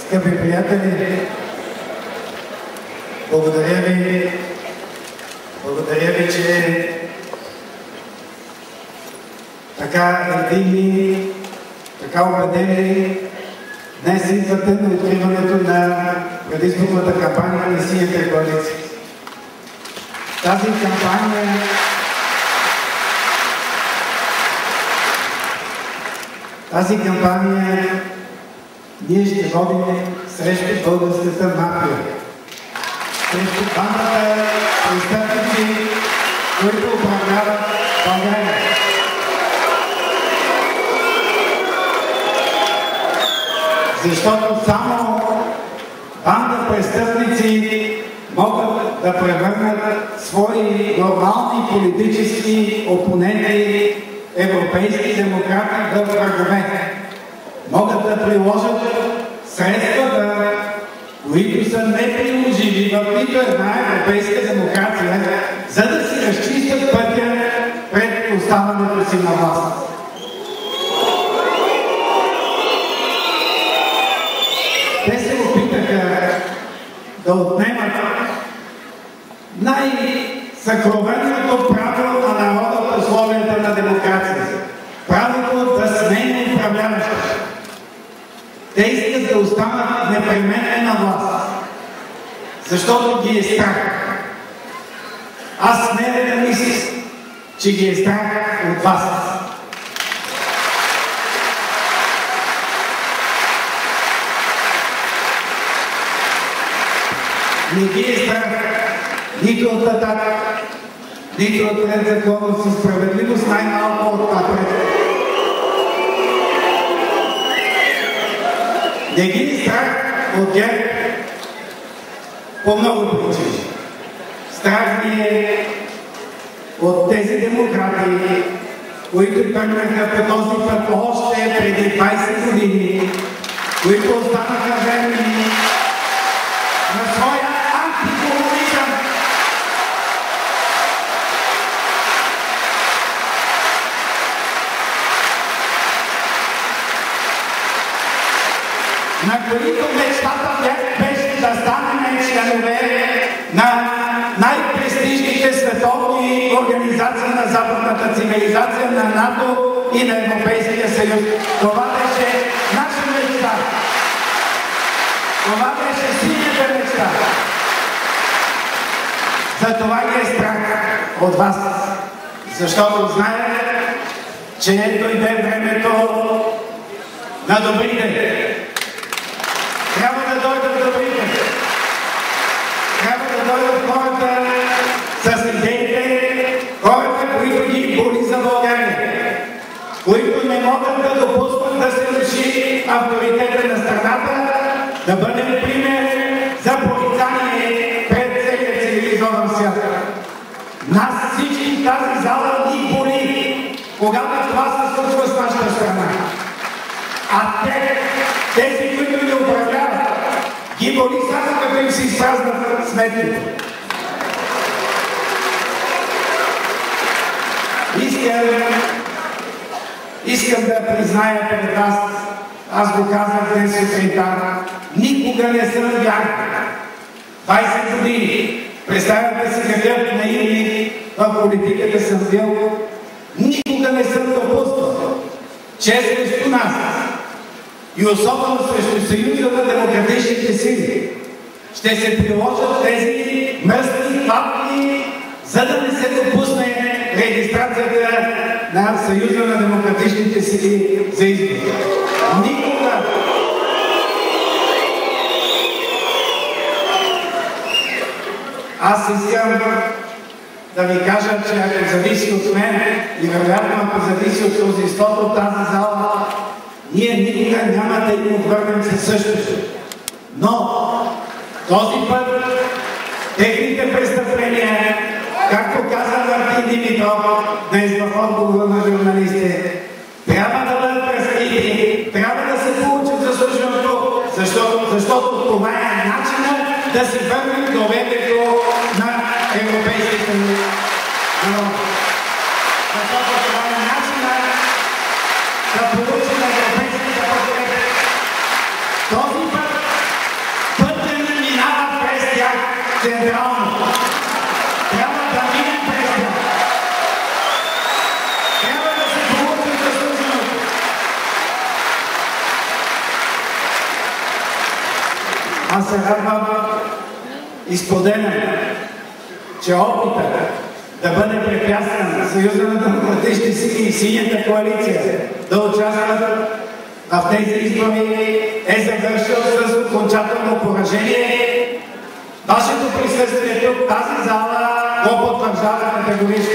Скъпи приятели, благодаря ви, че така единни, така убедени днес идвате на откриването на предизборната кампания на Синята коалиция. Тази кампания ние ще водим срещу българската мафия, срещу бандата престъпници, които управляват България. Защото само банда престъпници могат да превърнат свои нормални политически опоненти, европейски демократи, в врагове. Могат да приложат средствата, които са неприложими в нито една европейска демокрация, за да си разчистят пътя пред оставането си на власт. Те се опитаха да отнемат най-съкровенното право на народа в условията на демокрация. Правото да смени управляващи. Те искат да останат непременно на власт, защото ги е страх. Аз смея да мисля, че ги е страх от вас. Не ги е страх нито от Атака, нито от Ред, законност и справедливост, най-малко от напред. Не ги е страх от ГЕРБ по много причини. Страх ни е от тези демократи, които тръгнаха по този път още преди 20 години, които останаха верни на своя антикомунизъм. На които мечтата беше да станем членове на най-престижните световни организации на западната цивилизация, на НАТО и на Европейския съюз. Това беше наша мечта. Това беше синята мечта. Затова ги е страх от вас. Защото знаете, че дойде времето на добрите. Трябва да дойдат добрите. Трябва да дойдат хората с идеите, хората, които ги боли за България, които не могат да допуснат да се реши авторитета на страната, да бъдем пример за порицание пред целия цивилизован свят. Нас всички в тази зала ни боли, когато това се случва с нашата страна. А тези, които ни управляват, ги боли само като им си изпразнат сметките. Искам да призная пред вас, аз го казах днес сутринта, никога не съм вярвал. 20 години, представяте си какъв наивник в политиката съм бил, никога не съм допуснал, че срещу нас и особено срещу Съюза на демократичните сили ще се приложат тези мръсни папки, за да не се допусне регистрацията на Съюза на демократичните сили за избори. Никога! Аз искам да ви кажа, че ако зависи от мен и вероятно ако зависи от мнозинството от тази зала, ние никога няма да им отвърнем със същото. Но този път техните престъпления, както каза Мартин Димитров днес в отговора на журналистите, трябва да бъдат разкрити, трябва да се получат заслуженото, защото това е начинът да си върнем доверието на европейските народи. Защото това е начинът да получим европейската подкрепа. Този път се радвам и споделям, че опитът да бъде препятстван Съюза на демократични сили и Синята коалиция да участват в тези избори е завършил с окончателно поражение. Вашето присъствие тук, тази зала, го потвърждава категорично.